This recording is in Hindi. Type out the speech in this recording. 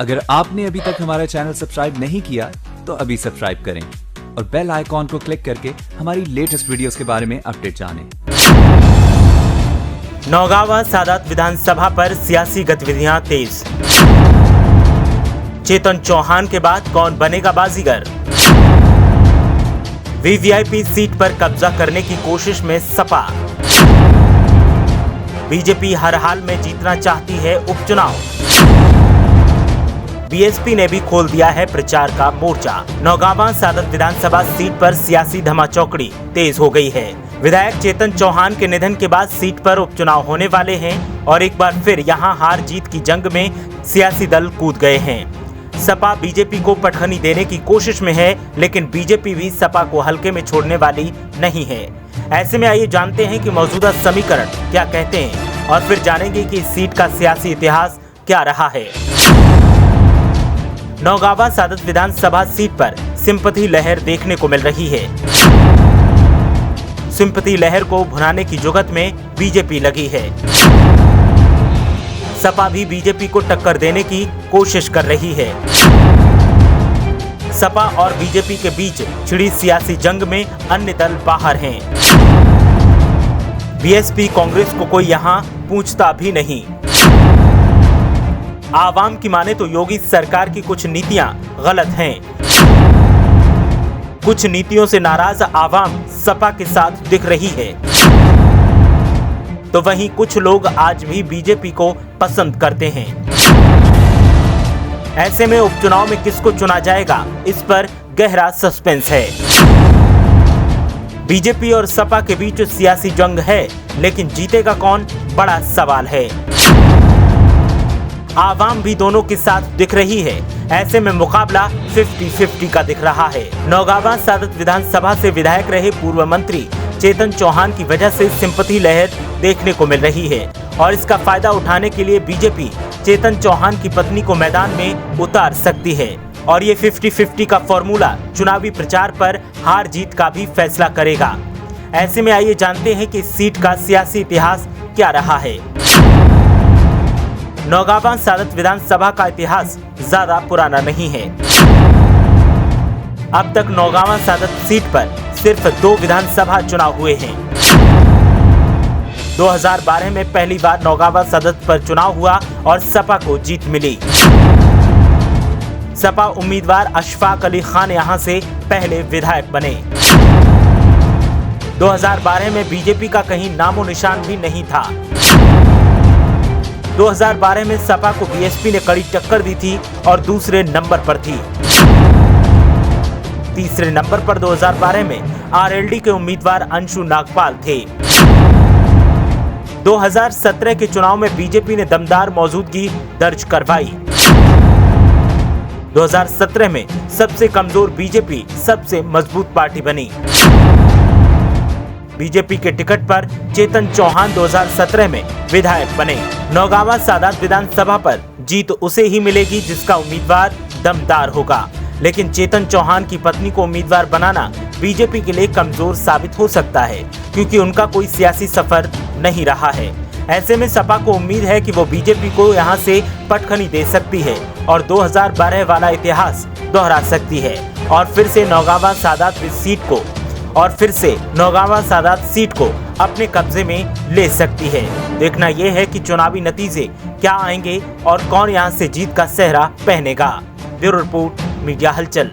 अगर आपने अभी तक हमारा चैनल सब्सक्राइब नहीं किया तो अभी सब्सक्राइब करें और बेल आइकॉन को क्लिक करके हमारी लेटेस्ट वीडियोस के बारे में अपडेट जानें। नौगावा सादात विधानसभा पर सियासी गतिविधियां तेज। चेतन चौहान के बाद कौन बनेगा बाजीगर? वीवीआईपी सीट पर कब्जा करने की कोशिश में सपा। बीजेपी हर हाल में जीतना चाहती है उपचुनाव। बीएसपी ने भी खोल दिया है प्रचार का मोर्चा। नौगावा सादात विधानसभा सीट पर सियासी धमाचौकड़ी तेज हो गई है। विधायक चेतन चौहान के निधन के बाद सीट पर उपचुनाव होने वाले हैं और एक बार फिर यहां हार जीत की जंग में सियासी दल कूद गए हैं। सपा बीजेपी को पटखनी देने की कोशिश में है, लेकिन बीजेपी भी सपा को हल्के में छोड़ने वाली नहीं है। ऐसे में आइए जानते हैं कि मौजूदा समीकरण क्या कहते हैं और फिर जानेंगे कि इस सीट का सियासी इतिहास क्या रहा है। नौगावा सादात विधानसभा सीट पर सिंपैथी लहर देखने को मिल रही है। सिंपैथी लहर को भुनाने की जुगत में बीजेपी लगी है। सपा भी बीजेपी को टक्कर देने की कोशिश कर रही है। सपा और बीजेपी के बीच छिड़ी सियासी जंग में अन्य दल बाहर हैं। बीएसपी कांग्रेस को कोई यहां पूछता भी नहीं। आवाम की माने तो योगी सरकार की कुछ नीतियां गलत हैं। कुछ नीतियों से नाराज आवाम सपा के साथ दिख रही है, तो वहीं कुछ लोग आज भी बीजेपी को पसंद करते हैं। ऐसे में उपचुनाव में किसको चुना जाएगा, इस पर गहरा सस्पेंस है। बीजेपी और सपा के बीच सियासी जंग है, लेकिन जीतेगा कौन, बड़ा सवाल है। आवाम भी दोनों के साथ दिख रही है। ऐसे में मुकाबला 50-50 का दिख रहा है। नौगावा सादात विधानसभा से विधायक रहे पूर्व मंत्री चेतन चौहान की वजह से सिंपैथी लहर देखने को मिल रही है और इसका फायदा उठाने के लिए बीजेपी चेतन चौहान की पत्नी को मैदान में उतार सकती है और ये 50-50 का फॉर्मूला चुनावी प्रचार पर हार जीत का भी फैसला करेगा। ऐसे में आइए जानते हैं कि इस सीट का सियासी इतिहास क्या रहा है। नौगावा सादात विधानसभा का इतिहास ज्यादा पुराना नहीं है। अब तक नौगावा सादात सीट पर सिर्फ 2 विधानसभा चुनाव हुए हैं। 2012 में पहली बार नौगावा सादात पर चुनाव हुआ और सपा को जीत मिली। सपा उम्मीदवार अशफाक अली खान यहां से पहले विधायक बने। 2012 में बीजेपी का कहीं नामो निशान भी नहीं था। 2012 में सपा को बीएसपी ने कड़ी टक्कर दी थी और दूसरे नंबर पर थी। तीसरे नंबर पर 2012 में आरएलडी के उम्मीदवार अंशु नागपाल थे। 2017 के चुनाव में बीजेपी ने दमदार मौजूदगी दर्ज करवाई। 2017 में सबसे कमजोर बीजेपी सबसे मजबूत पार्टी बनी। बीजेपी के टिकट पर चेतन चौहान 2017 में विधायक बने। नौगावा सादात विधानसभा पर जीत उसे ही मिलेगी जिसका उम्मीदवार दमदार होगा, लेकिन चेतन चौहान की पत्नी को उम्मीदवार बनाना बीजेपी के लिए कमजोर साबित हो सकता है, क्योंकि उनका कोई सियासी सफर नहीं रहा है। ऐसे में सपा को उम्मीद है कि वो बीजेपी को यहां से पटखनी दे सकती है और 2012 वाला इतिहास दोहरा सकती है और फिर से नौगावा सादात सीट को अपने कब्जे में ले सकती है। देखना यह है कि चुनावी नतीजे क्या आएंगे और कौन यहां से जीत का सेहरा पहनेगा। ब्यूरो रिपोर्ट, मीडिया हलचल।